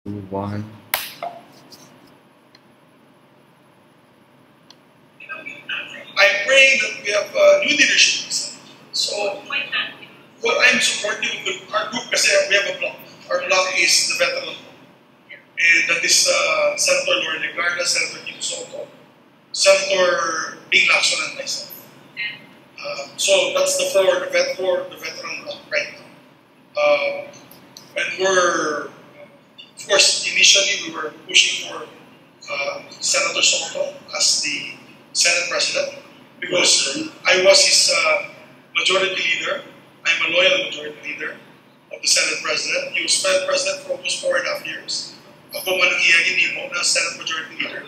One. I'm praying that we have new leadership. So, what I'm supporting our group kasi we have a block. Our block is the veteran. And that is Senator Lauren Legarda, Senator Tito Soto, Senator Bing Lacson, and myself. So that's the veteran block right now. And we're, of course, initially we were pushing for Senator Soto as the Senate President because I was his majority leader. I'm a loyal majority leader of the Senate President. He was Senate President for almost 4.5 years. Ako man ang iyagin mo na Senate Majority Leader.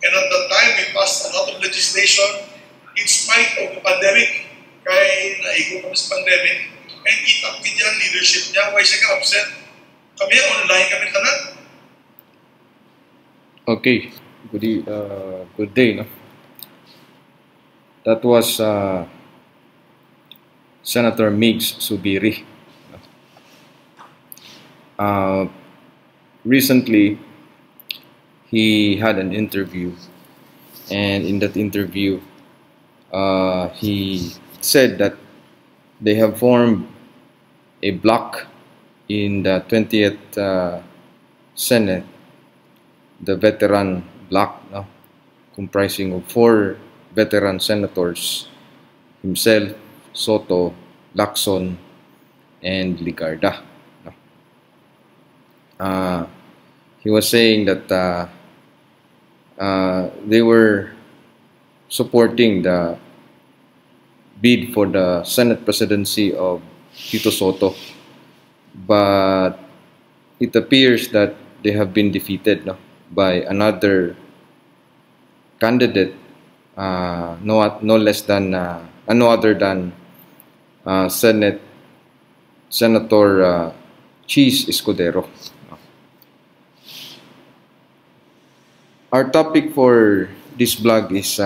And at that time, we passed a lot of legislation in spite of the pandemic. Kaya naigo kami sa pandemic. And itakti niya ang leadership niya. Why siya ka-absent? Kami online kami tanan. Okay. Good day. No? That was Senator Migs Subiri. Recently, he had an interview, and in that interview, he said that they have formed a bloc in the 20th Senate, the veteran bloc, no? Comprising of 4 veteran senators, himself, Soto, Lacson, and Legarda. He was saying that they were supporting the bid for the Senate presidency of Tito Soto, but it appears that they have been defeated, no, by another candidate, no other than Senator Cheese Escudero. Our topic for this blog is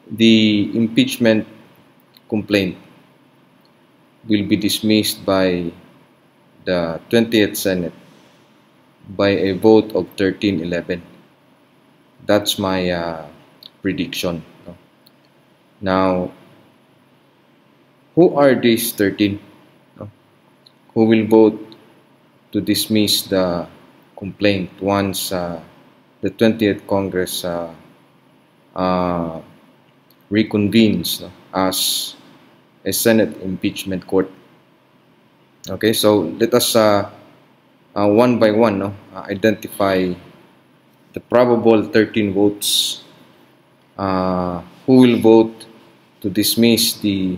the impeachment complaint will be dismissed by the 20th Senate by a vote of 13-11. That's my prediction. Now, who are these 13? Who will vote to dismiss the complaint once the 20th Congress reconvenes, as a Senate impeachment court? Okay, so let us one by one identify the probable 13 votes who will vote to dismiss the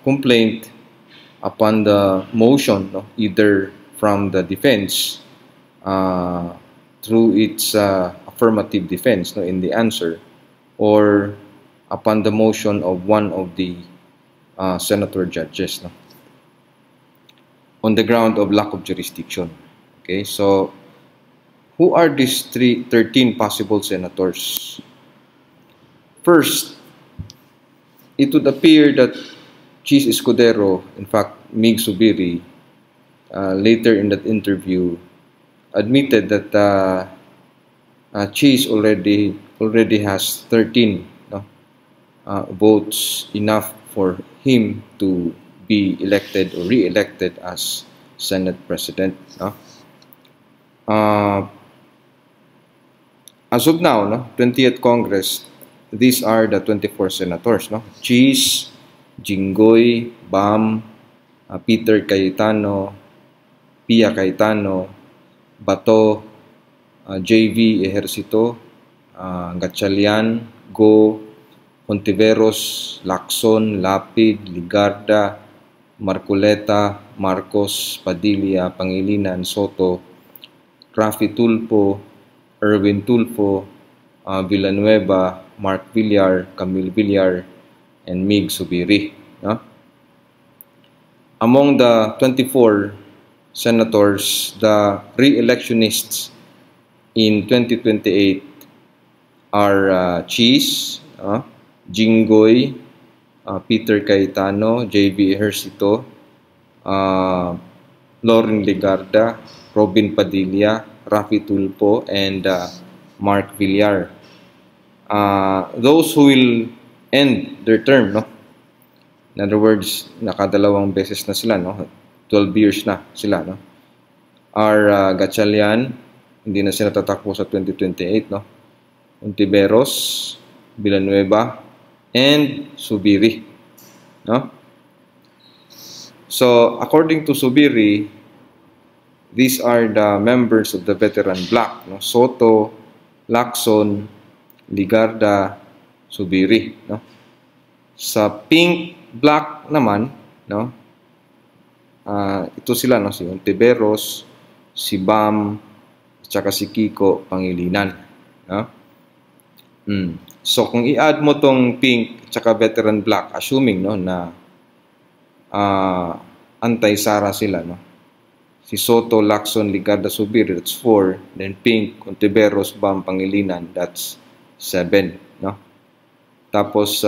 complaint upon the motion, either from the defense through its affirmative defense, in the answer, or upon the motion of one of the senator judges, on the ground of lack of jurisdiction. Okay, so who are these 13 possible senators? First, it would appear that Cheese Escudero, in fact, Mig Subiri, later in that interview, admitted that Cheese already has 13 votes, enough for him to be elected or re-elected as Senate President. As of now, 20th Congress, these are the 24 senators. Cheese, Jinggoy, Bam, Peter Cayetano, Pia Cayetano, Bato, JV Ejercito, Gatchalian, Go, Hontiveros, Lacson, Lapid, Legarda, Marcoleta, Marcos, Padilla, Pangilinan, Soto, Rafi Tulfo, Erwin Tulfo, Villanueva, Mark Villar, Camille Villar, and Mig Subiri. Among the 24 senators, the re-electionists in 2028 are Cheese, Jinggoy, Peter Cayetano, JV Ejercito, Lauren Legarda, Robin Padilla, Rafi Tulfo, and Mark Villar. Those who will end their term, no? In other words, nakadalawang beses na sila, no? 12 years na sila, no? Are Gatchalian, hindi na sila tatakbo sa 2028, no? Ontiveros, Villanueva, and Subiri, no? So, according to Subiri, these are the members of the veteran bloc, no? Soto, Lacson, Legarda, Subiri, no? Sa pink block naman, no? Ito sila, no? Si Ontiveros, si Bam, at saka si Kiko Pangilinan, no? So kung i-add mo tong pink at saka veteran block, assuming, no, na anti-Sara sila, no? Si Soto, Lacson, Legarda, Subiri, that's 4. Then pink, Ontiveros, Bam, Pangilinan, that's 7, no? Tapos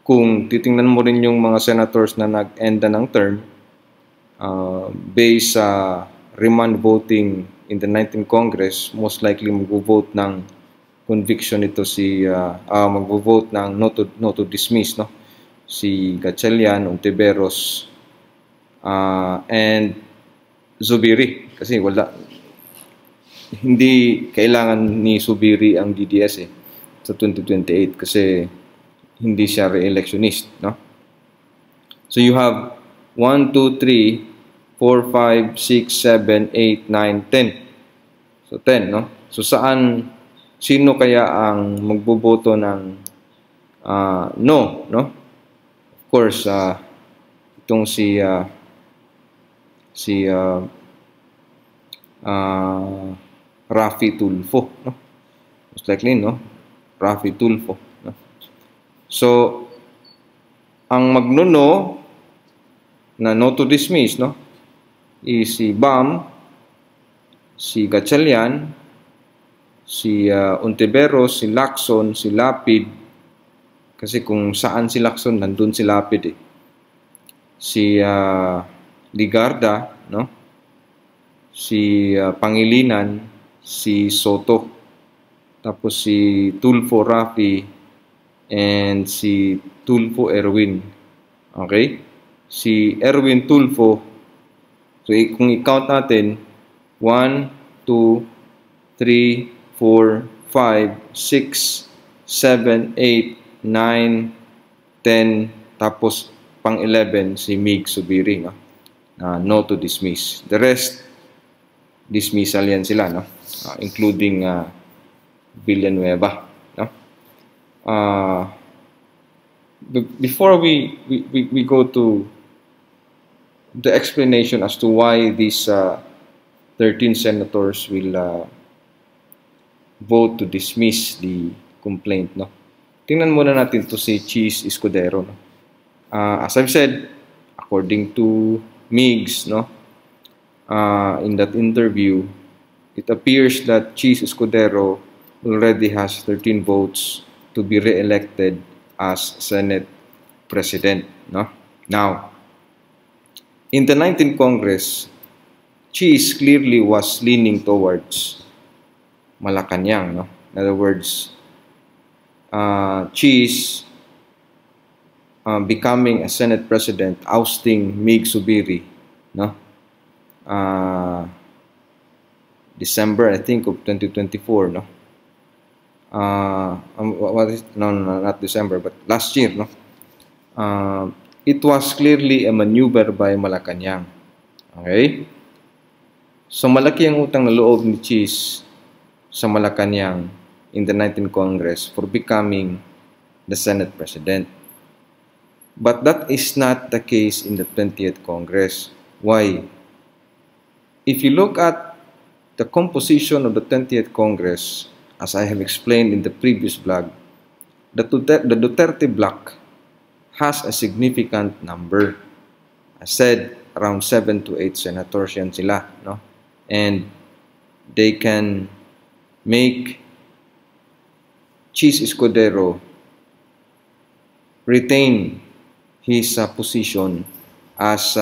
kung titingnan mo rin yung mga senators na nag-end ng term, based sa remand voting in the 19th Congress, most likely mag-vote ng conviction ito si mag-vote ng no to dismiss, no? Si Gatchalian, Ontiveros, and Zubiri, kasi hindi kailangan ni Subiri ang DDS sa 2028 kasi hindi siya re-electionist, no? So you have 1, 2, 3, 4, 5, 6, 7, 8, 9, 10. So 10, no? So sino kaya ang magboboto ng no, no? Of course, itong si Rafi Tulfo, no? Most likely, no? Rafi Tulfo, no? So, ang magnono na no to dismiss, no, is si Bam, si Gatchalian, si Ontiveros, si Lacson, si Lapid, kasi kung saan si Lacson, nandun si Lapid, si Legarda, no, si Pangilinan, si Soto, tapos si Tulfo Rafi, and si Tulfo Erwin. Okay? Si Erwin Tulfo, so kung i-count natin, 1, 2, 3, 4, 5, 6, 7, 8, 9, 10, tapos pang 11 si Mig Subiri, no? No to dismiss. The rest, dismissal yan sila, no? Including Villanueva, no? Before we go to the explanation as to why these 13 senators will vote to dismiss the complaint, no? Tingnan muna natin to si Cheese Escudero, no? As I've said, according to Migs, no, in that interview, it appears that Cheese Escudero already has 13 votes to be re-elected as Senate President, no? Now, in the 19th Congress, Cheese clearly was leaning towards Malacanang, no? In other words, Cheese becoming a Senate President, ousting Mig Subiri, no? December, I think, of 2024, no? No, not December, but last year, no? It was clearly a maneuver by Malacanang. Okay? So, malaki ang utang na loob ni Cheese sa Malacanang in the 19th Congress for becoming the Senate President. But that is not the case in the 20th Congress. Why? If you look at the composition of the 20th Congress, as I have explained in the previous blog, the Duterte bloc has a significant number. I said around 7 to 8 senators yan sila, no? And they can make Cheese Escudero retain his position as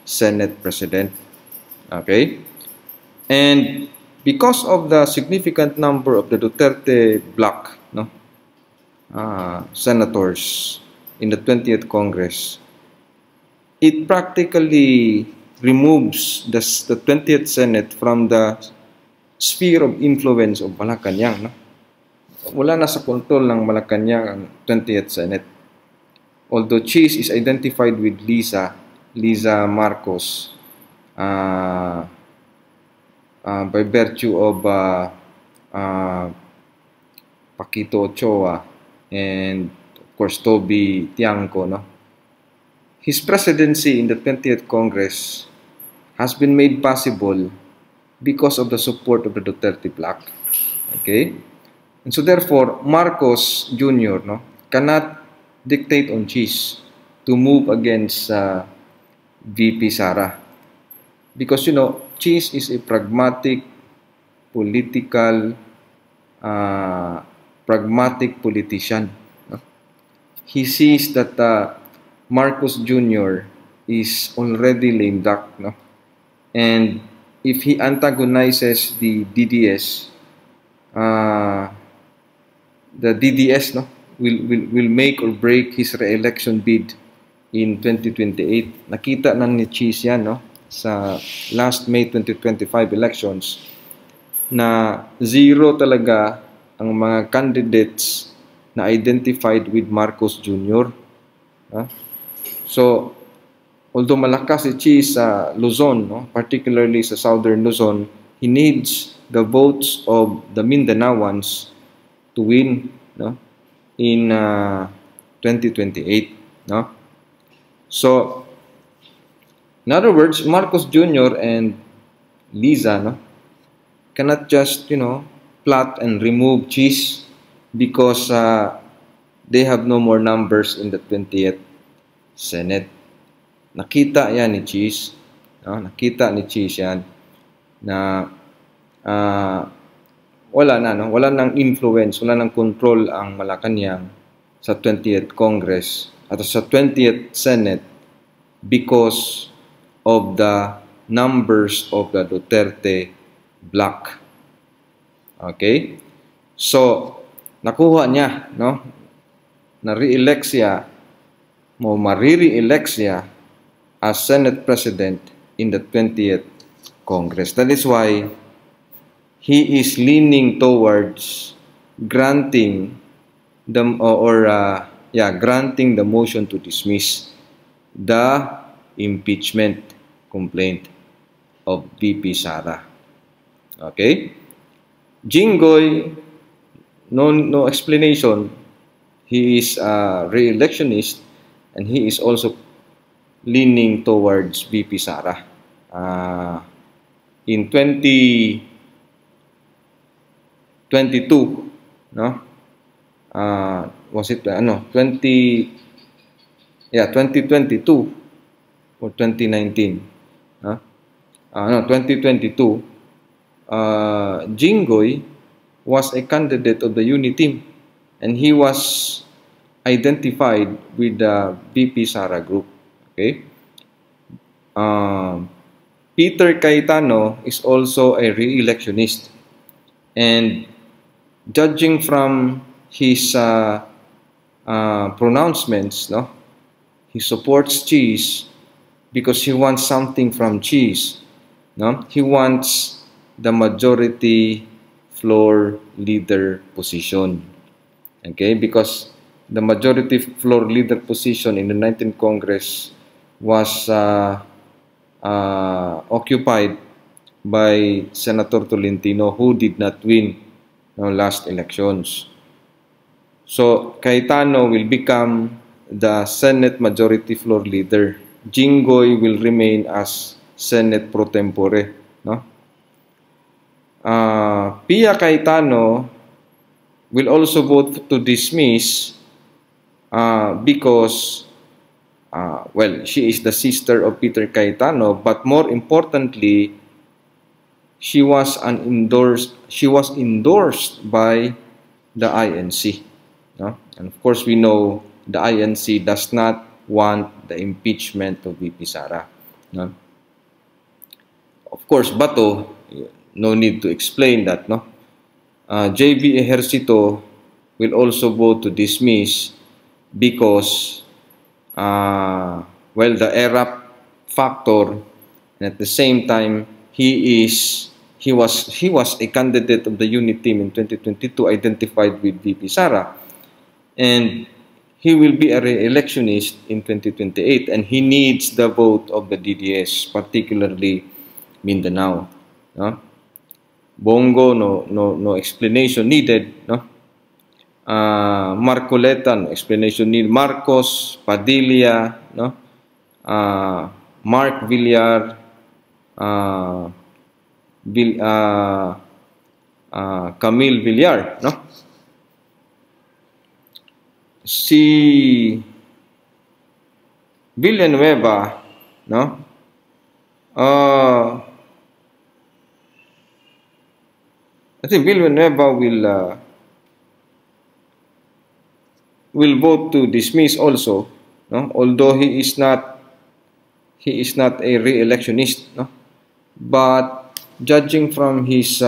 Senate President. Okay? And because of the significant number of the Duterte bloc, no, senators in the 20th Congress, it practically removes the 20th Senate from the sphere of influence of Malacanang. No? Wala na sa kontrol ng Malacanang ang 20th Senate. Although Cheese is identified with Liza Marcos, by virtue of Paquito Ochoa and of course Toby Tiangco, no? His presidency in the 20th Congress has been made possible because of the support of the Duterte bloc. Okay? And so therefore, Marcos Jr. no, cannot dictate on Cheese to move against VP Sara. Because, you know, Cheese is a pragmatic, pragmatic politician. No? He sees that Marcos Jr. is already lame duck, no? And if he antagonizes the DDS, the DDS, no, will make or break his re-election bid in 2028. Nakita na ni Cheese yan, no, sa last May 2025 elections na zero talaga ang mga candidates na identified with Marcos Jr. So, although malakas si Cheese sa Luzon, no, particularly sa southern Luzon, he needs the votes of the Mindanaoans to win, no, in 2028. No? So, in other words, Marcos Jr. and Liza, no, cannot just, you know, plot and remove Cheese because they have no more numbers in the 20th Senate. Nakita yan ni Cheese. No? Nakita ni Cheese yan na wala na, no? Wala nang influence, wala nang control ang Malacanang sa 20th Congress at sa 20th Senate because of the numbers of the Duterte bloc. Okay? So, nakuha niya, no? Na-re-elect siya, marire-elect siya as Senate President in the 20th Congress. That is why he is leaning towards granting the granting the motion to dismiss the impeachment complaint of VP Sara. Okay? Jinggoy, no explanation. He is a re-electionist and he is also leaning towards VP Sara. In 2022, no? Was it 2022 or 2019? 2022. Jinggoy was a candidate of the UNITEAM and he was identified with the VP Sara group. Okay? Peter Cayetano is also a re-electionist, and judging from his pronouncements, no, he supports Cheese because he wants something from Cheese. No, he wants the majority floor leader position. Okay, because the majority floor leader position in the 19th Congress was occupied by Senator Tolentino, who did not win last elections. So, Cayetano will become the Senate majority floor leader. Jinggoy will remain as Senate pro tempore. No? Pia Cayetano will also vote to dismiss because well, she is the sister of Peter Cayetano, but more importantly, she was endorsed by the INC. No? And of course, we know the INC does not want the impeachment of VP Sara. No? Of course, Bato, no need to explain that, no? JB Ejercito will also vote to dismiss because, well, the ERAP factor, and at the same time, he was a candidate of the unit team in 2022, identified with VP Sara, and he will be a re-electionist in 2028, and he needs the vote of the DDS, particularly Mindanao. No? Bongo, no explanation needed. No? Marcoleta, no explanation needed. Marcos, Padilla, no? Mark Villar, Camille Villar, no? Si Villanueva, no? I think Villanueva will vote to dismiss also, no? Although he is not a re-electionist, no? But judging from his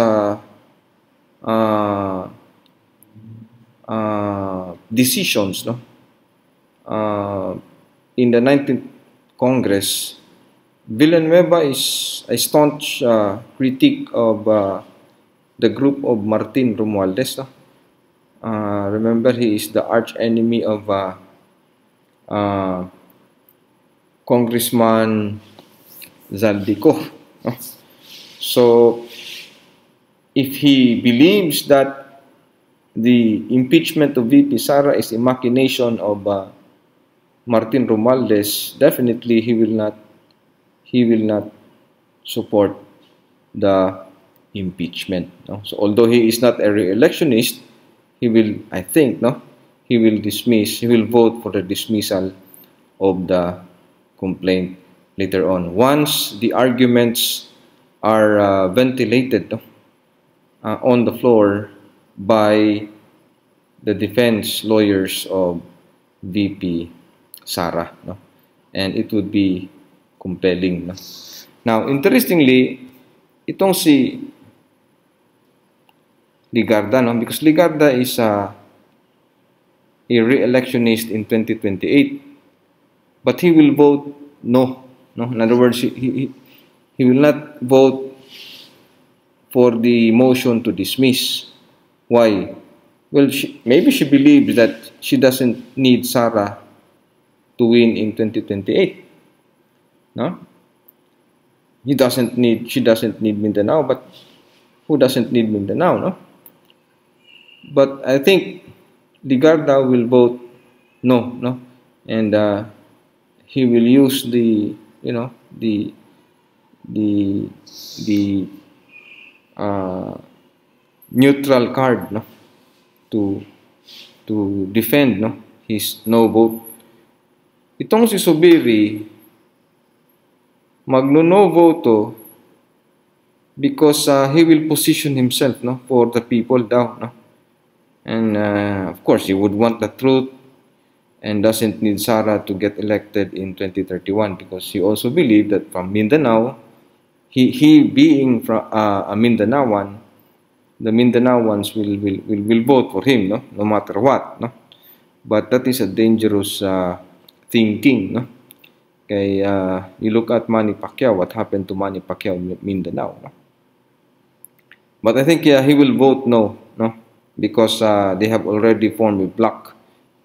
decisions, no? In the 19th Congress, Villanueva is a staunch critic of the group of Martin Romualdez. No? Remember, he is the arch enemy of Congressman Zaldico. No? So, if he believes that the impeachment of VP Sara is a machination of Martin Romualdez, definitely he will not support the impeachment. No? So although he is not a re-electionist, he will, I think, no, he will vote for the dismissal of the complaint later on. Once the arguments are ventilated, no, on the floor by the defense lawyers of VP Sara, no? And it would be compelling. No? Now, interestingly, itong si Ligarda, no? Because Ligarda is a re-electionist in 2028, but he will vote no. No? In other words, he will not vote for the motion to dismiss. Why? Well, maybe she believes that she doesn't need Sara to win in 2028. No? She doesn't need Mindanao, but who doesn't need Mindanao, no? But I think Ligarda will vote no, no? And he will use the, you know, the neutral card, no, to defend, no, his no vote. Itong si Zubiri magno-no voto because he will position himself, no, for the people daw, no. And of course he would want the truth and doesn't need Sara to get elected in 2031, because he also believed that from Mindanao, he being from a Mindanaoan, the Mindanaoans will vote for him, no matter what, no. But that is a dangerous thinking, no. Okay, you look at Manny Pacquiao, what happened to Manny Pacquiao in Mindanao, no? But I think he will vote no, no, because they have already formed a bloc,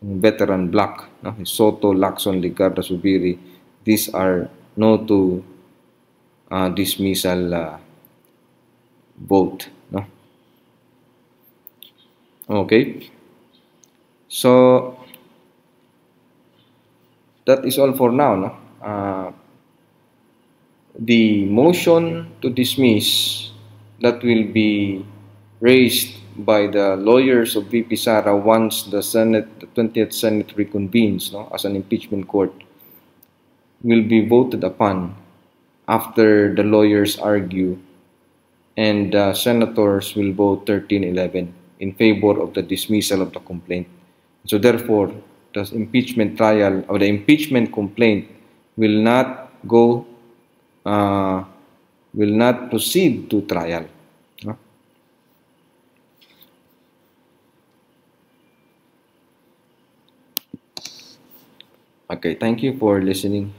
veteran bloc, no? Soto, Lacson, Ligarda, Zubiri. These are no to dismissal vote, no? Okay, so that is all for now, no? The motion to dismiss that will be raised by the lawyers of VP Sara once the 20th Senate reconvenes, no, as an impeachment court, will be voted upon after the lawyers argue, and senators will vote 13-11 in favor of the dismissal of the complaint. So therefore, the impeachment trial or the impeachment complaint will not go will not proceed to trial. No? Okay, thank you for listening.